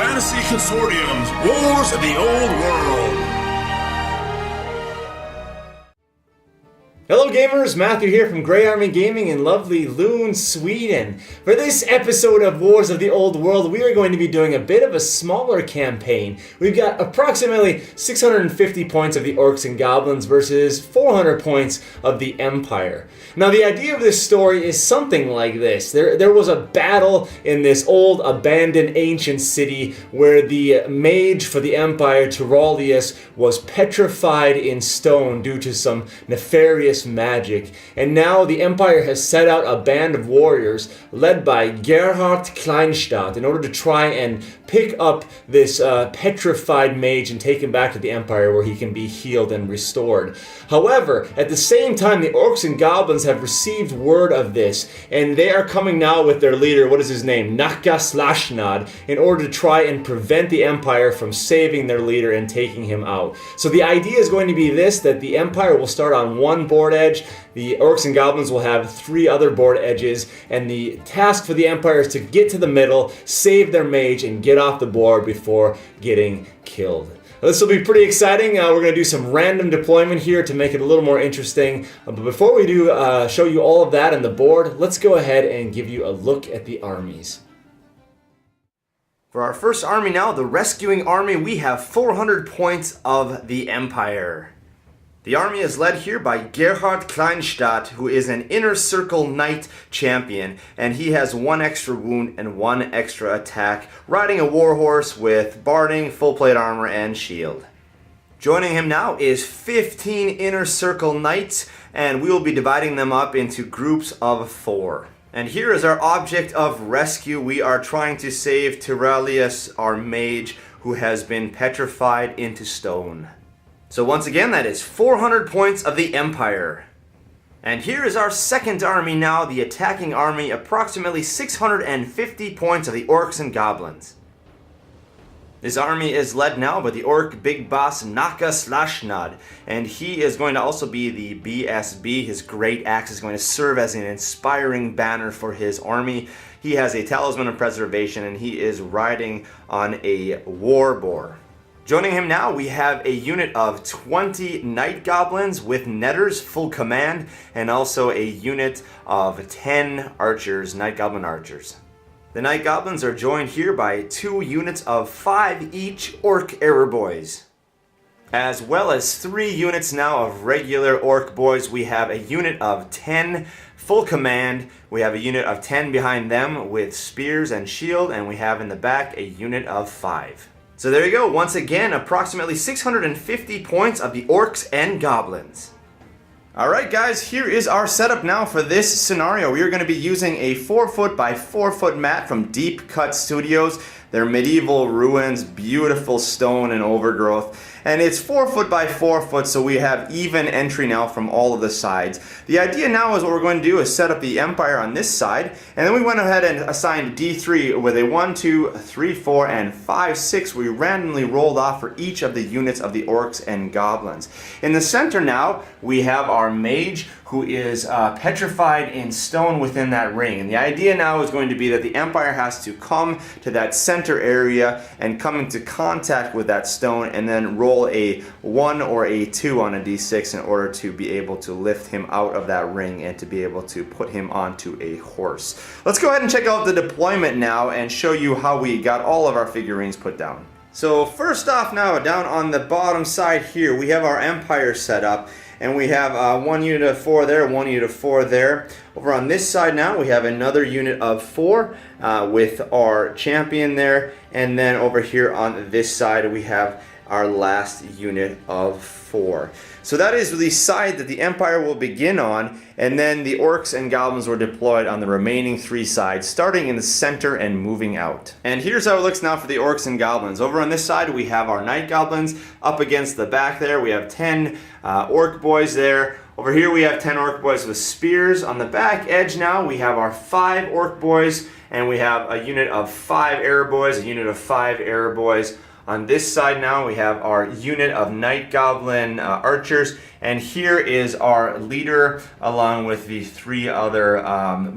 Fantasy Consortium's Wars of the Old World. Hello gamers, Matthew here from Grey Army Gaming in lovely Lund, Sweden. For this episode of Wars of the Old World, we are going to be doing a bit of a smaller campaign. We've got approximately 650 points of the Orcs and Goblins versus 400 points of the Empire. Now the idea of this story is something like this. There was a battle in this old abandoned ancient city where the mage for the Empire, Tyralius, was petrified in stone due to some nefarious magic, and now the Empire has set out a band of warriors led by Gerhardt Kleinstadt in order to try and pick up this petrified mage and take him back to the Empire where he can be healed and restored. However, at the same time, the Orcs and Goblins have received word of this, and they are coming now with their leader, what is his name, Naka Slashnad, in order to try and prevent the Empire from saving their leader and taking him out. So the idea is going to be this, that the Empire will start on one board edge, the Orcs and Goblins will have 3 other board edges, and the task for the Empire is to get to the middle, save their mage, and get off the board before getting killed. This will be pretty exciting. We're going to do some random deployment here to make it a little more interesting. But before we do show you all of that on the board, let's go ahead and give you a look at the armies. For our first army now, the Rescuing Army, we have 400 points of the Empire. The army is led here by Gerhardt Kleinstadt, who is an Inner Circle Knight champion, and he has 1 extra wound and 1 extra attack, riding a warhorse with barding, full plate armor, and shield. Joining him now is 15 Inner Circle Knights, and we will be dividing them up into groups of 4. And here is our object of rescue. We are trying to save Tyralius, our mage, who has been petrified into stone. So once again, that is 400 points of the Empire. And here is our second army now, the attacking army, approximately 650 points of the Orcs and Goblins. This army is led now by the Orc Big Boss Naka Slashnad, and he is going to also be the BSB. His great axe is going to serve as an inspiring banner for his army. He has a talisman of preservation, and he is riding on a war boar. Joining him now, we have a unit of 20 Night Goblins with Netters, full command, and also a unit of 10 archers, Night Goblin archers. The Night Goblins are joined here by 2 units of 5 each Orc Arrow Boys. As well as 3 units now of regular Orc Boys. We have a unit of 10 full command, we have a unit of 10 behind them with spears and shield, and we have in the back a unit of 5. So there you go, once again, approximately 650 points of the Orcs and Goblins. Alright guys, here is our setup now for this scenario. We are going to be using a 4-foot by 4-foot mat from Deep Cut Studios. They're medieval ruins, beautiful stone and overgrowth. And it's 4-foot by 4-foot, so we have even entry now from all of the sides. The idea now is what we're going to do is set up the Empire on this side, and then we went ahead and assigned D3 with a 1, 2, 3, 4, and 5, 6. We randomly rolled off for each of the units of the Orcs and Goblins. In the center now, we have our mage, who is petrified in stone within that ring. And the idea now is going to be that the Empire has to come to that center area and come into contact with that stone and then roll a 1 or a 2 on a d6 in order to be able to lift him out of that ring and to be able to put him onto a horse. Let's go ahead and check out the deployment now and show you how we got all of our figurines put down. So first off now, down on the bottom side here, we have our Empire set up. And we have 1 unit of 4 there, 1 unit of 4 there. Over on this side now, we have another unit of 4 with our champion there. And then over here on this side, we have our last unit of 4. So that is the side that the Empire will begin on, and then the Orcs and Goblins were deployed on the remaining 3 sides, starting in the center and moving out. And here's how it looks now for the Orcs and Goblins. Over on this side we have our Night Goblins. Up against the back there we have 10 Orc Boys there. Over here we have 10 Orc Boys with spears. On the back edge now we have our 5 Orc Boys, and we have a unit of 5 Arrow Boys, a unit of 5 Arrow Boys. On this side now we have our unit of Night Goblin archers, and here is our leader along with the 3 other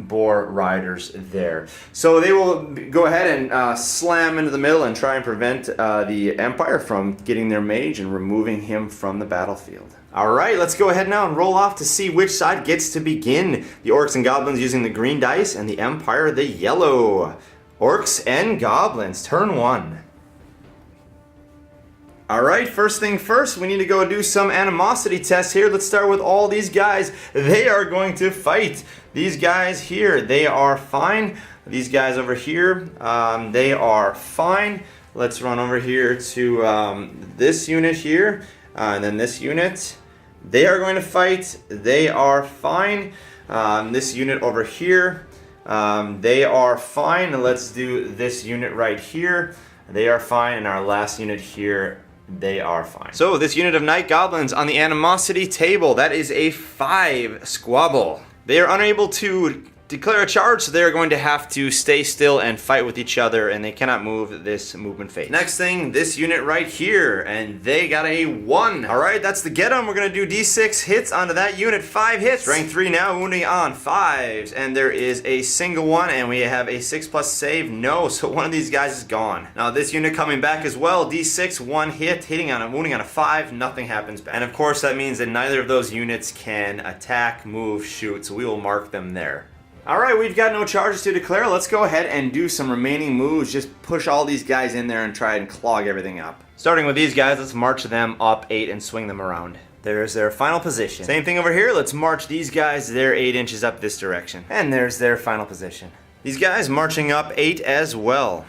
boar riders there. So they will go ahead and slam into the middle and try and prevent the Empire from getting their mage and removing him from the battlefield. Alright, let's go ahead now and roll off to see which side gets to begin. The Orcs and Goblins using the green dice, and the Empire the yellow. Orcs and Goblins, turn 1. Alright, first thing first, we need to go do some animosity tests here. Let's start with all these guys. They are going to fight. These guys here, they are fine. These guys over here, they are fine. Let's run over here to this unit here, and then this unit. They are going to fight. They are fine. This unit over here, they are fine. And let's do this unit right here. They are fine. And our last unit here, they are fine. So this unit of Night Goblins on the animosity table, that is a 5 squabble. They are unable to declare a charge, so they're going to have to stay still and fight with each other, and they cannot move this movement phase. Next thing, this unit right here, and they got a 1. Alright, that's the get 'em. We're going to do d6 hits onto that unit, 5 hits. Strength 3 now, wounding on 5s, and there is a single one, and we have a 6+ save, no, so one of these guys is gone. Now this unit coming back as well, d6, 1 hit, hitting on a wounding on a 5, nothing happens back. And of course that means that neither of those units can attack, move, shoot, so we will mark them there. Alright, we've got no charges to declare. Let's go ahead and do some remaining moves. Just push all these guys in there and try and clog everything up. Starting with these guys, let's march them up 8 and swing them around. There's their final position. Same thing over here. Let's march these guys. They're 8 inches up this direction. And there's their final position. These guys marching up 8 as well.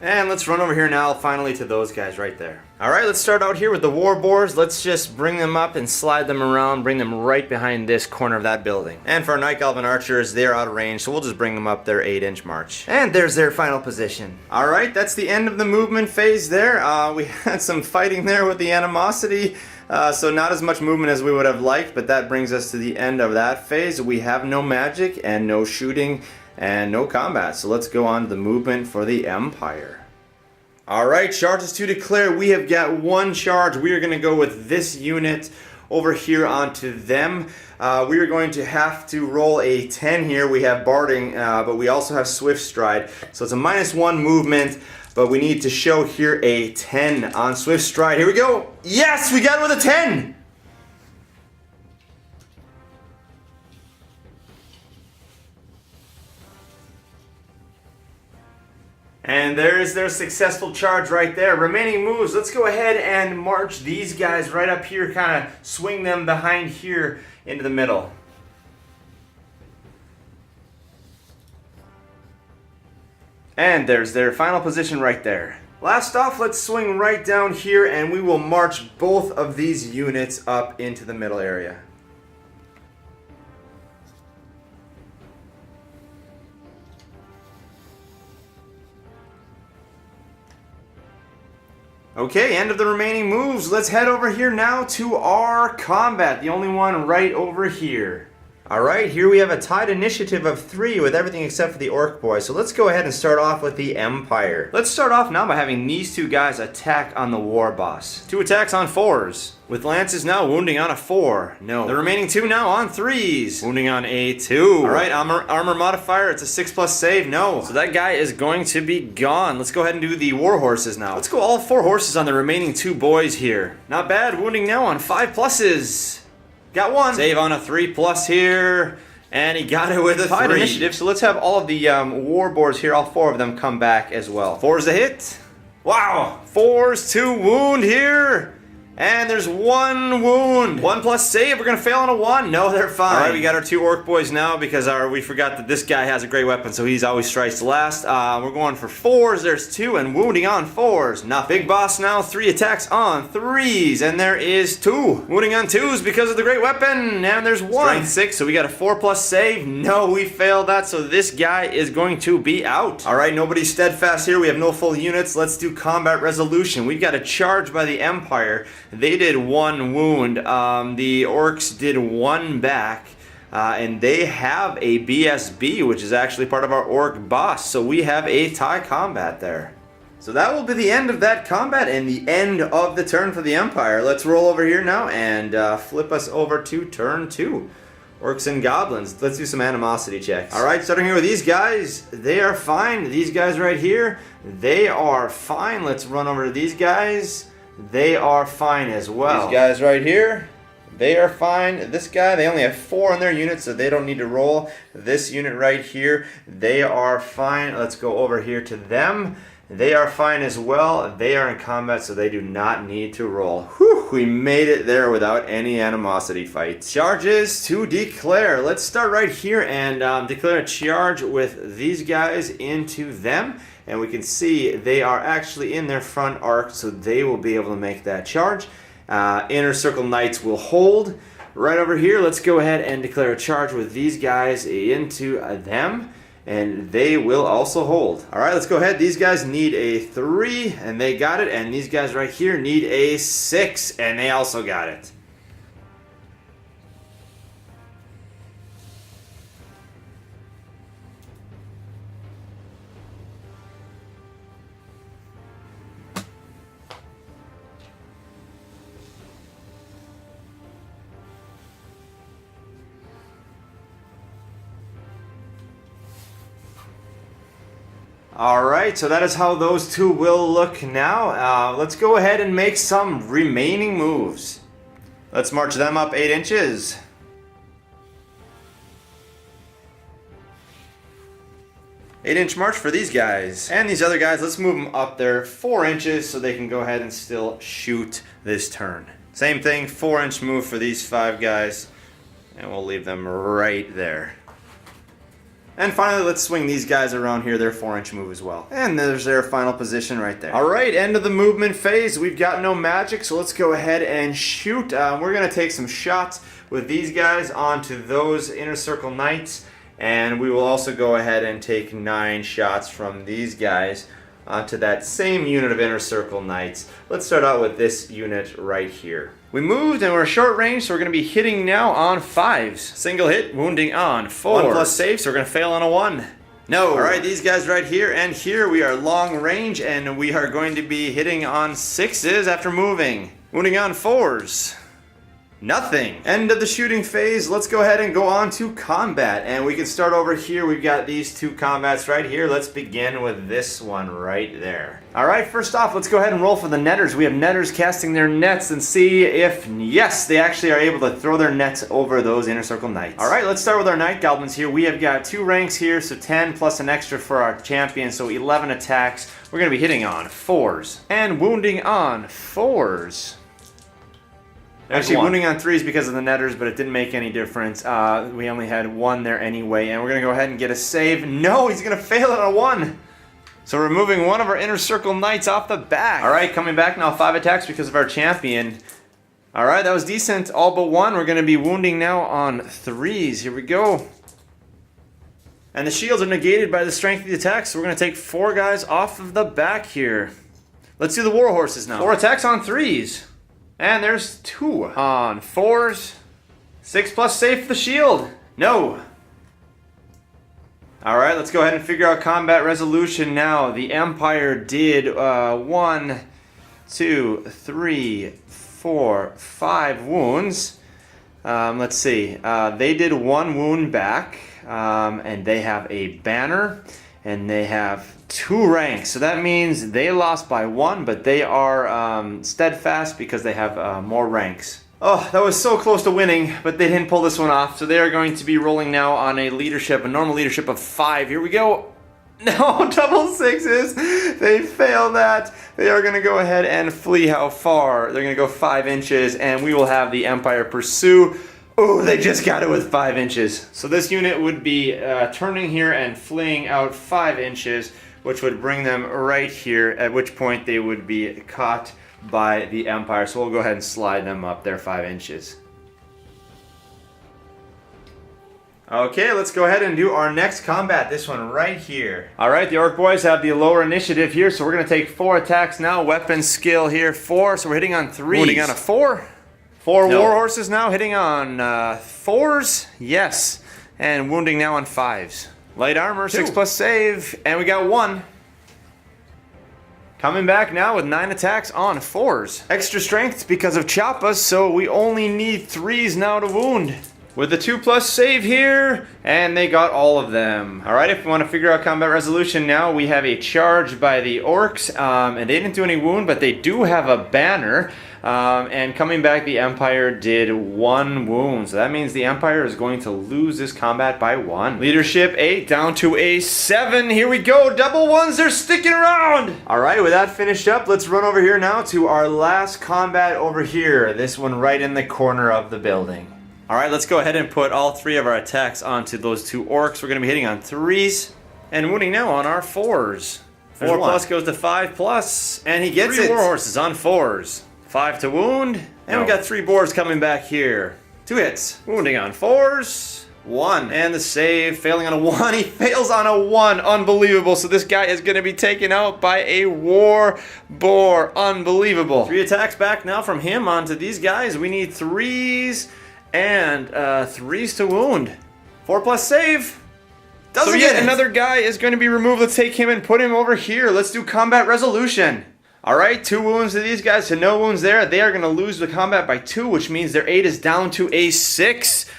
And let's run over here now finally to those guys right there. Alright, let's start out here with the war boars. Let's just bring them up and slide them around, bring them right behind this corner of that building. And for our Night Goblin archers, they're out of range, so we'll just bring them up their 8-inch march. And there's their final position. Alright, that's the end of the movement phase there. We had some fighting there with the animosity, so not as much movement as we would have liked, but that brings us to the end of that phase. We have no magic and no shooting and no combat, so let's go on to the movement for the Empire. Alright, charges to declare. We have got 1 charge. We are going to go with this unit over here onto them. We are going to have to roll a 10 here. We have Barding, but we also have Swift Stride. So it's a -1 movement, but we need to show here a 10 on Swift Stride. Here we go. Yes, we got it with a 10! And there's their successful charge right there. Remaining moves, let's go ahead and march these guys right up here, kind of swing them behind here into the middle. And there's their final position right there. Last off, let's swing right down here and we will march both of these units up into the middle area. Okay, end of the remaining moves. Let's head over here now to our combat, the only one right over here. Alright, here we have a tied initiative of 3 with everything except for the Orc boys. So let's go ahead and start off with the Empire. Let's start off now by having these 2 guys attack on the War Boss. 2 attacks on 4s. With lances now wounding on a 4. No. The remaining 2 now on 3s. Wounding on a 2. Alright, armor modifier. It's a 6+ save. No. So that guy is going to be gone. Let's go ahead and do the war horses now. Let's go all 4 horses on the remaining 2 boys here. Not bad. Wounding now on 5 pluses. Got 1. Save on a 3+ here. And he got it with a 3. Initiative. So let's have all of the war boars here, all 4 of them come back as well. 4's a hit. Wow. 4's to wound here. And there's 1 wound. 1+ save. We're going to fail on a 1. No, they're fine. All right, we got our 2 orc boys now because we forgot that this guy has a great weapon, so he's always strikes last. We're going for 4s. There's 2 and wounding on 4s. Nothing. Big boss now, 3 attacks on 3s. And there is 2. Wounding on 2s because of the great weapon. And there's 1. Strength 6, so we got a 4+ save. No, we failed that, so this guy is going to be out. All right, nobody's steadfast here. We have no full units. Let's do combat resolution. We've got a charge by the Empire. They did 1 wound. The orcs did 1 back. And they have a BSB, which is actually part of our orc boss. So we have a tie combat there. So that will be the end of that combat and the end of the turn for the Empire. Let's roll over here now and flip us over to turn 2. Orcs and Goblins. Let's do some animosity checks. Alright, starting here with these guys. They are fine. These guys right here, they are fine. Let's run over to these guys. They are fine as well. These guys right here, they are fine. This guy, they only have 4 in their unit, so they don't need to roll. This unit right here, they are fine. Let's go over here to them. They are fine as well. They are in combat, so they do not need to roll. Whew, we made it there without any animosity fights. Charges to declare. Let's start right here and declare a charge with these guys into them. And we can see they are actually in their front arc, so they will be able to make that charge. Inner Circle Knights will hold. Right over here, let's go ahead and declare a charge with these guys into them. And they will also hold. Alright, let's go ahead. These guys need a 3, and they got it. And these guys right here need a 6, and they also got it. Alright, so that is how those two will look now. Let's go ahead and make some remaining moves. Let's march them up 8 inches. Eight-inch march for these guys. And these other guys, let's move them up there 4 inches so they can go ahead and still shoot this turn. Same thing, 4-inch move for these 5 guys. And we'll leave them right there. And finally, let's swing these guys around here, their 4-inch move as well. And there's their final position right there. Alright, end of the movement phase. We've got no magic, so let's go ahead and shoot. We're going to take some shots with these guys onto those Inner Circle Knights. And we will also go ahead and take 9 shots from these guys onto that same unit of Inner Circle Knights. Let's start out with this unit right here. We moved and we're short range, so we're going to be hitting now on 5s. Single hit, wounding on 4. 1+ save, so we're going to fail on a 1. No. Alright, these guys right here and here, we are long range and we are going to be hitting on 6s after moving. Wounding on 4s. Nothing. End of the shooting phase. Let's go ahead and go on to combat. And we can start over here. We've got these 2 combats right here. Let's begin with this one right there. Alright, first off, let's go ahead and roll for the netters. We have netters casting their nets and see if, yes, they actually are able to throw their nets over those Inner Circle Knights. Alright, let's start with our Night Goblins here. We have got 2 ranks here, so 10 plus an extra for our champion, so 11 attacks. We're going to be hitting on 4s. And wounding on 4s. Actually, wounding on 3s because of the netters, but it didn't make any difference. We only had 1 there anyway, and we're going to go ahead and get a save. No, he's going to fail at a 1. So we're moving one of our Inner Circle Knights off the back. Alright, coming back now, 5 attacks because of our champion. Alright, that was decent. All but 1. We're going to be wounding now on 3s. Here we go. And the shields are negated by the strength of the attacks, so we're going to take 4 guys off of the back here. Let's do the war horses now. 4 attacks on 3s. And there's 2 on 4s. 6+ save for the shield. No. Alright, let's go ahead and figure out combat resolution now. The Empire did 1, 2, 3, 4, 5 wounds. Let's see. They did 1 wound back. And they have a banner. And they have 2 ranks, so that means they lost by 1, but they are steadfast because they have more ranks. Oh, that was so close to winning, but they didn't pull this one off, so they are going to be rolling now on a leadership, a normal leadership of 5. Here we go. No, double 6s. They failed that. They are going to go ahead and flee. How far? They're going to go 5 inches, and we will have the Empire pursue. Oh, they just got it with 5 inches. So this unit would be turning here and fleeing out 5 inches, which would bring them right here, at which point they would be caught by the Empire. So we'll go ahead and slide them up there 5 inches. Okay, let's go ahead and do our next combat, this one right here. Alright, the Orc boys have the lower initiative here, so we're going to take 4 attacks now. Weapon skill here, 4, so we're hitting on 3s. Wounding on a 4. 4 war horses now, hitting on 4s, yes, and wounding now on 5s. Light armor, 6+ save, and we got 1. Coming back now with 9 attacks on 4s. Extra strength because of Choppas, so we only need 3s now to wound. With the 2+ save here, and they got all of them. Alright, if we want to figure out combat resolution now, we have a charge by the orcs, and they didn't do any wound, but they do have a banner. And coming back, the Empire did 1 wound, so that means the Empire is going to lose this combat by 1. Leadership 8 down to a 7. Here we go, double 1s, they're sticking around. Alright, with that finished up, let's run over here now to our last combat over here. This one right in the corner of the building. Alright, let's go ahead and put all 3 of our attacks onto those 2 orcs. We're going to be hitting on 3s and wounding now on our 4s. 4+ goes to 5+, and he gets 3 war horses on 4s. 5 to wound, and we got 3 boars coming back here. 2 hits, wounding on 4s. 1, and the save, failing on a 1. He fails on a 1, unbelievable. So this guy is going to be taken out by a war boar, unbelievable. 3 attacks back now from him onto these guys. We need 3s. And 3s to wound. 4+ save. Doesn't get it. Another guy is going to be removed. Let's take him and put him over here. Let's do combat resolution. Alright, 2 wounds to these guys, so no wounds there. They are going to lose the combat by 2, which means their 8 is down to a 6.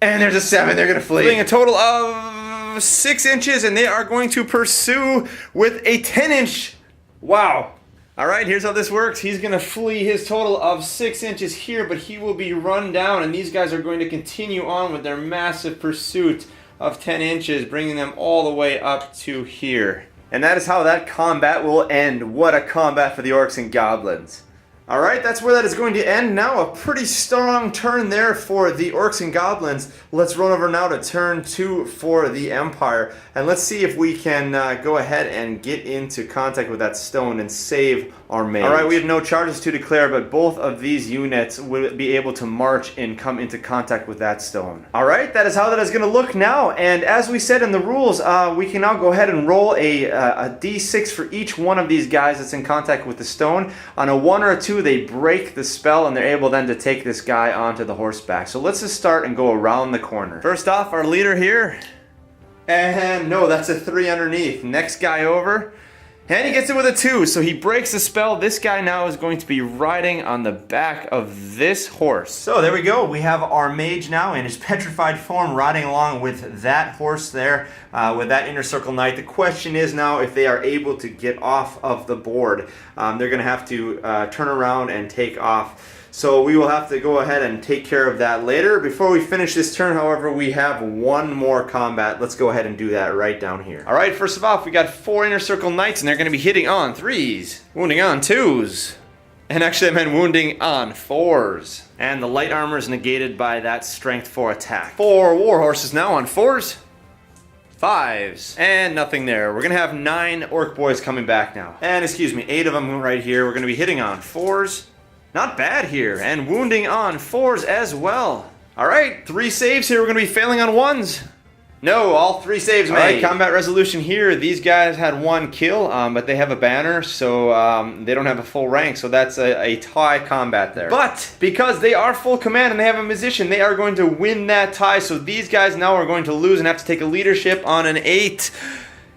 And there's a 7. They're going to flee. Fleeing a total of 6 inches, and they are going to pursue with a 10-inch. Wow. Alright, here's how this works. He's going to flee his total of 6 inches here, but he will be run down, and these guys are going to continue on with their massive pursuit of 10 inches, bringing them all the way up to here. And that is how that combat will end. What a combat for the Orcs and Goblins. Alright, that's where that is going to end. Now a pretty strong turn there for the Orcs and Goblins. Let's run over now to turn 2 for the Empire. And let's see if we can go ahead and get into contact with that stone and save our mage. Alright, we have no charges to declare, but both of these units will be able to march and come into contact with that stone. Alright, that is how that is going to look now. And as we said in the rules, we can now go ahead and roll a d6 for each one of these guys that's in contact with the stone. On a 1 or a 2, they break the spell, and they're able then to take this guy onto the horseback. So let's just start and go around the corner. First off, our leader here. And no, that's a 3 underneath. Next guy over. And he gets it with a 2, so he breaks the spell. This guy now is going to be riding on the back of this horse. So there we go. We have our mage now in his petrified form riding along with that horse there, with that inner circle knight. The question is now if they are able to get off of the board. They're going to have to turn around and take off. So we will have to go ahead and take care of that later. Before we finish this turn, however, we have 1 more combat. Let's go ahead and do that right down here. Alright, first of all, we got 4 inner circle knights, and they're going to be hitting on 3s, wounding on 2s, and actually I meant wounding on 4s. And the light armor is negated by that strength 4 attack. 4 war horses now on 4s. 5s, and nothing there. We're going to have 9 orc boys coming back now. And excuse me, 8 of them right here. We're going to be hitting on 4s. Not bad here, and wounding on 4s as well. Alright, 3 saves here. We're going to be failing on 1s. No, all 3 saves made. Alright, combat resolution here. These guys had 1 kill, but they have a banner, so they don't have a full rank, so that's a tie combat there. But because they are full command and they have a musician, they are going to win that tie, so these guys now are going to lose and have to take a leadership on an 8.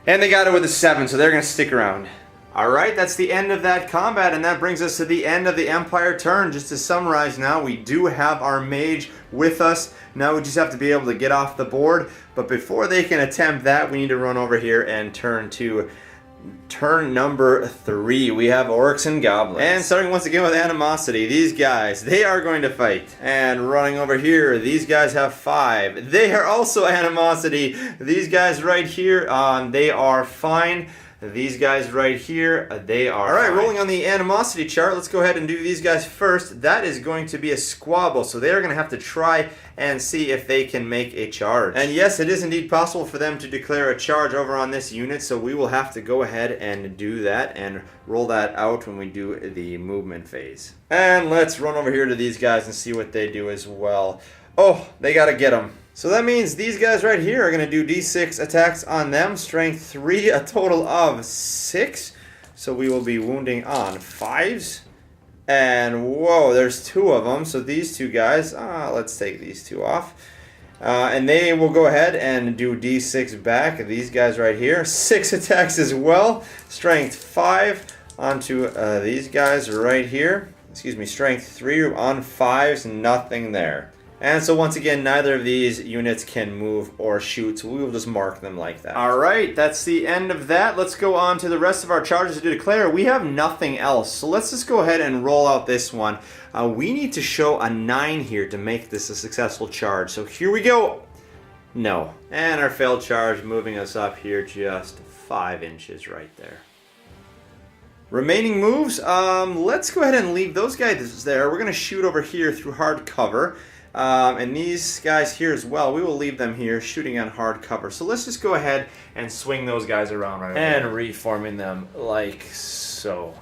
And they got it with a 7, so they're going to stick around. Alright, that's the end of that combat, and that brings us to the end of the Empire turn. Just to summarize now, we do have our mage with us. Now we just have to be able to get off the board. But before they can attempt that, we need to run over here and turn to turn number 3. We have Orcs and Goblins. And starting once again with Animosity, these guys, they are going to fight. And running over here, these guys have 5. They are also Animosity. These guys right here, they are fine. These guys right here, they are Alright, rolling on the animosity chart. Let's go ahead and do these guys first. That is going to be a squabble, so they are going to have to try and see if they can make a charge. And yes, it is indeed possible for them to declare a charge over on this unit, so we will have to go ahead and do that and roll that out when we do the movement phase. And let's run over here to these guys and see what they do as well. Oh, they got to get them. So that means these guys right here are going to do d6 attacks on them. Strength 3, a total of 6. So we will be wounding on 5s. And whoa, there's 2 of them. So these 2 guys, let's take these 2 off. And they will go ahead and do d6 back. These guys right here, 6 attacks as well. Strength 5. onto these guys right here. Excuse me, strength 3 on 5s, nothing there. And so once again, neither of these units can move or shoot, so we will just mark them like that. Alright, that's the end of that. Let's go on to the rest of our charges to declare. We have nothing else, so let's just go ahead and roll out this one. We need to show a 9 here to make this a successful charge, so here we go. No. And our failed charge moving us up here just 5 inches right there. Remaining moves, let's go ahead and leave those guys there. We're going to shoot over here through hard cover. And these guys here as well, we will leave them here shooting on hard cover. So let's just go ahead and swing those guys around right and reforming them like so.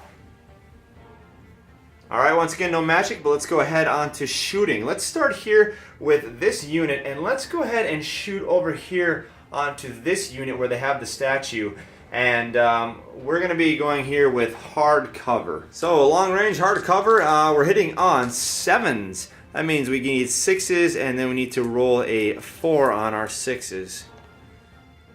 Alright, once again, no magic, but let's go ahead on to shooting. Let's start here with this unit, and let's go ahead and shoot over here onto this unit where they have the statue. And we're going to be going here with hard cover. So long range hard cover, we're hitting on 7s. That means we need 6s, and then we need to roll a 4 on our 6s.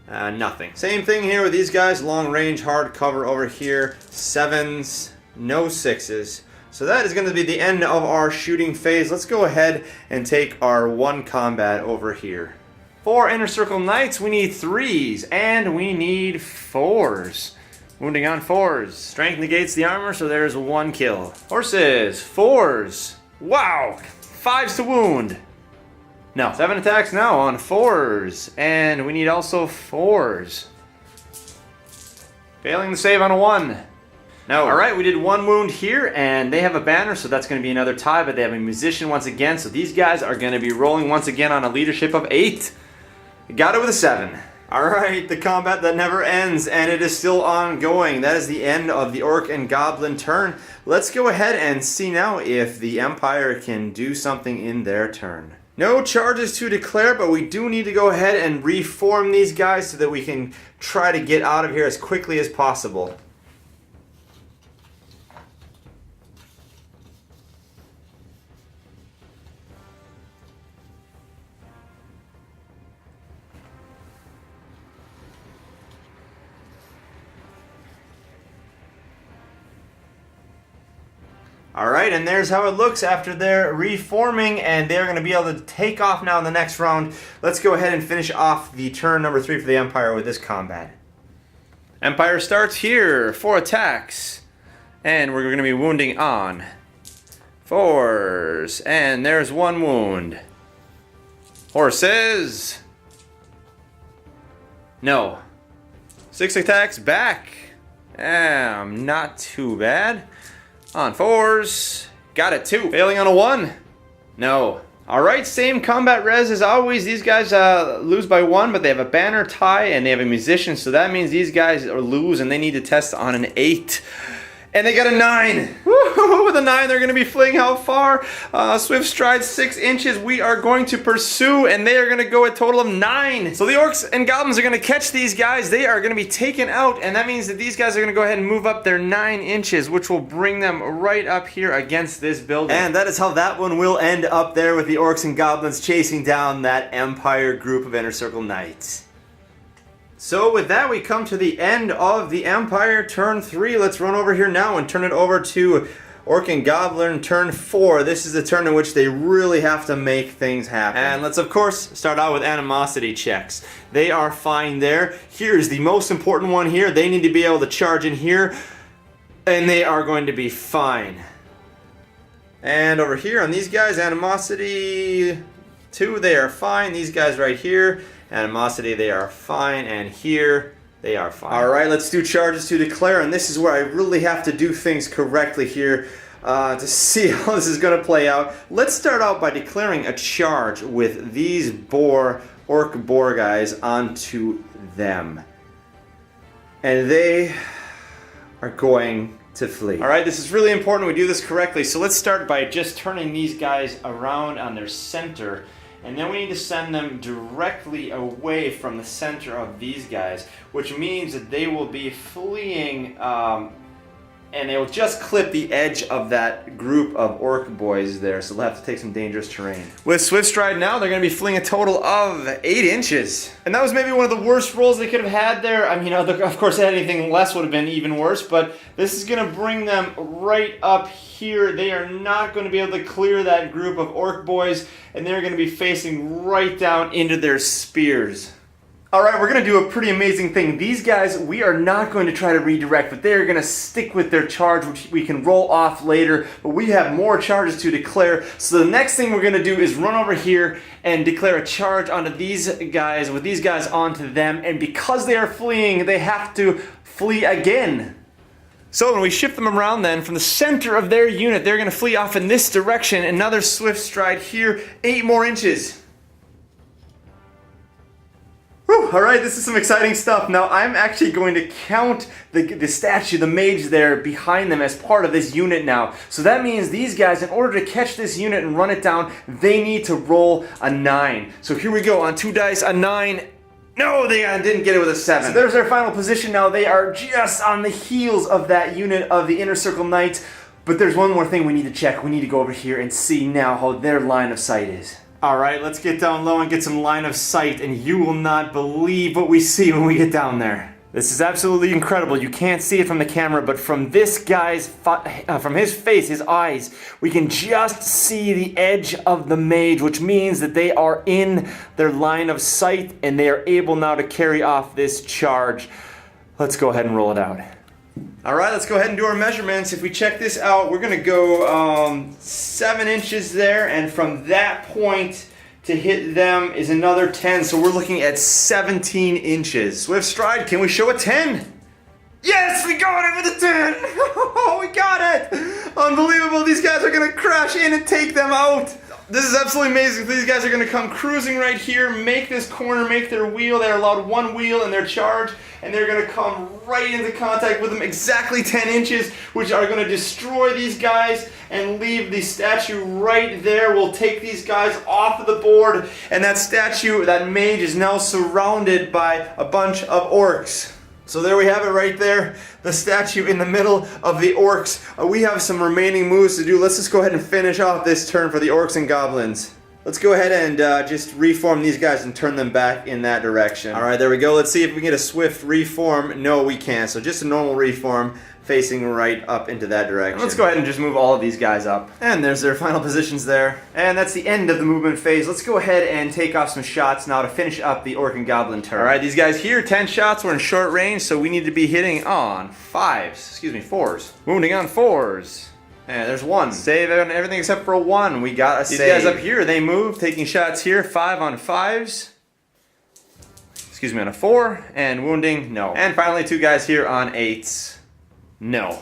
Nothing. Same thing here with these guys. Long range hard cover over here. 7s, no 6s. So that is going to be the end of our shooting phase. Let's go ahead and take our 1 combat over here. For Inner Circle Knights, we need 3s, and we need 4s. Wounding on 4s. Strength negates the armor, so there's 1 kill. Horses, 4s. Wow! 5s to wound. No. 7 attacks now on 4s. And we need also 4s. Failing the save on a 1. No. Alright, we did 1 wound here, and they have a banner, so that's going to be another tie, but they have a musician once again, so these guys are going to be rolling once again on a leadership of 8. Got it with a 7. Alright, the combat that never ends, and it is still ongoing. That is the end of the Orc and Goblin turn. Let's go ahead and see now if the Empire can do something in their turn. No charges to declare, but we do need to go ahead and reform these guys so that we can try to get out of here as quickly as possible. Alright, and there's how it looks after their reforming, and they're going to be able to take off now in the next round. Let's go ahead and finish off the turn number 3 for the Empire with this combat. Empire starts here, 4 attacks, and we're going to be wounding on 4s, and there's 1 wound. Horses. No. 6 attacks back. Not too bad. On 4s. Got it 2. Failing on a 1. No. Alright, same combat res as always. These guys lose by 1, but they have a banner tie and they have a musician, so that means these guys lose and they need to test on an 8. And they got a 9. Woo-hoo, with a 9, they're going to be fleeing how far? Swift stride 6 inches. We are going to pursue, and they are going to go a total of 9. So the Orcs and Goblins are going to catch these guys. They are going to be taken out, and that means that these guys are going to go ahead and move up their 9 inches, which will bring them right up here against this building. And that is how that one will end up there with the Orcs and Goblins chasing down that Empire group of Inner Circle Knights. So with that, we come to the end of the Empire turn 3. Let's run over here now and turn it over to Orc and Goblin turn 4. This is the turn in which they really have to make things happen. And let's of course start out with animosity checks. They are fine there. Here's the most important one here. They need to be able to charge in here, and they are going to be fine. And over here on these guys, animosity 2, they are fine. These guys right here, animosity, they are fine, and here they are fine. Alright, let's do charges to declare, and this is where I really have to do things correctly here to see how this is going to play out. Let's start out by declaring a charge with these Orc boar guys onto them. And they are going to flee. Alright, this is really important we do this correctly, so let's start by just turning these guys around on their center. And then we need to send them directly away from the center of these guys, which means that they will be fleeing and they will just clip the edge of that group of orc boys there, so they'll have to take some dangerous terrain. With Swift Stride now, they're going to be fleeing a total of 8 inches. And that was maybe one of the worst rolls they could have had there. I mean, of course, anything less would have been even worse, but this is going to bring them right up here. They are not going to be able to clear that group of orc boys, and they're going to be facing right down into their spears. Alright, we're going to do a pretty amazing thing. These guys, we are not going to try to redirect, but they are going to stick with their charge, which we can roll off later, but we have more charges to declare. So the next thing we're going to do is run over here and declare a charge onto these guys, with these guys onto them, and because they are fleeing, they have to flee again. So when we shift them around then, from the center of their unit, they're going to flee off in this direction. Another Swift Stride here, 8 more inches. Alright, this is some exciting stuff. Now, I'm actually going to count the statue, the mage there behind them as part of this unit now. So that means these guys, in order to catch this unit and run it down, they need to roll a 9. So here we go, on 2 dice, a 9. No, they didn't get it with a 7. So there's their final position now. They are just on the heels of that unit of the Inner Circle Knights. But there's one more thing we need to check. We need to go over here and see now how their line of sight is. Alright, let's get down low and get some line of sight, and you will not believe what we see when we get down there. This is absolutely incredible. You can't see it from the camera, but from this guy's, from his face, his eyes, we can just see the edge of the mage, which means that they are in their line of sight, and they are able now to carry off this charge. Let's go ahead and roll it out. Alright, let's go ahead and do our measurements. If we check this out, we're going to go 7 inches there, and from that point to hit them is another 10, so we're looking at 17 inches. Swift Stride, can we show a 10? Yes, we got it with a 10! Oh, we got it! Unbelievable, these guys are going to crash in and take them out. This is absolutely amazing. These guys are going to come cruising right here, make this corner, make their wheel. They're allowed 1 wheel in their charge, and they're going to come right into contact with them, exactly 10 inches, which are going to destroy these guys and leave the statue right there. We'll take these guys off of the board, and that statue, that mage, is now surrounded by a bunch of orcs. So there we have it right there, the statue in the middle of the orcs. We have some remaining moves to do. Let's just go ahead and finish off this turn for the orcs and goblins. Let's go ahead and just reform these guys and turn them back in that direction. Alright, there we go. Let's see if we can get a swift reform. No, we can't. So just a normal reform facing right up into that direction. Let's go ahead and just move all of these guys up. And there's their final positions there. And that's the end of the movement phase. Let's go ahead and take off some shots now to finish up the orc and goblin turn. Alright, these guys here, 10 shots. We're in short range, so we need to be hitting on 4s. Wounding on 4s. And there's 1. Save on everything except for a 1. We got a save. These guys up here, they move, taking shots here. 5 on 5s. Excuse me, on a 4. And wounding, no. And finally, 2 guys here on 8s. No.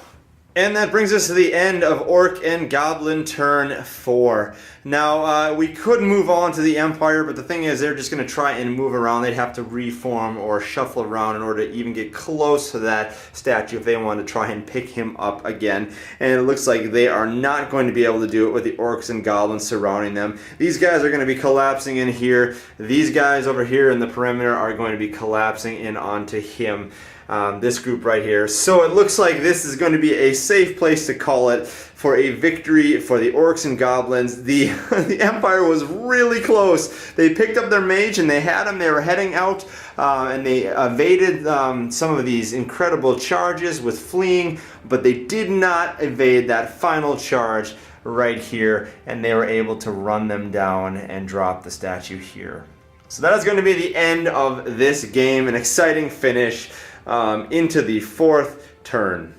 And that brings us to the end of Orc and Goblin turn 4. Now, we could move on to the Empire, but the thing is, they're just going to try and move around. They'd have to reform or shuffle around in order to even get close to that statue if they want to try and pick him up again. And it looks like they are not going to be able to do it with the Orcs and Goblins surrounding them. These guys are going to be collapsing in here. These guys over here in the perimeter are going to be collapsing in onto him. This group right here. So it looks like this is going to be a safe place to call it for a victory for the Orcs and Goblins. The Empire was really close. They picked up their mage and they had him. They were heading out and they evaded some of these incredible charges with fleeing, but they did not evade that final charge right here, and they were able to run them down and drop the statue here. So that is going to be the end of this game. An exciting finish into the 4th turn.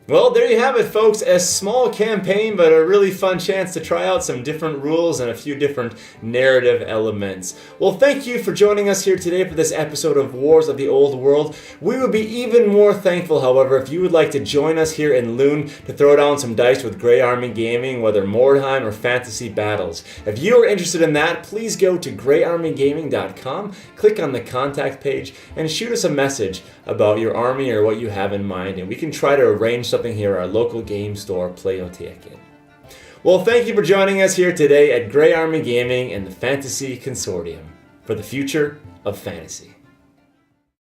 Well, there you have it, folks. A small campaign, but a really fun chance to try out some different rules and a few different narrative elements. Well, thank you for joining us here today for this episode of Wars of the Old World. We would be even more thankful, however, if you would like to join us here in Loon to throw down some dice with Grey Army Gaming, whether Mordheim or Fantasy Battles. If you are interested in that, please go to greyarmygaming.com, click on the contact page, and shoot us a message about your army or what you have in mind, and we can try to arrange something here at our local game store, Playoteket. Well, thank you for joining us here today at Grey Army Gaming and the Fantasy Consortium for the future of fantasy.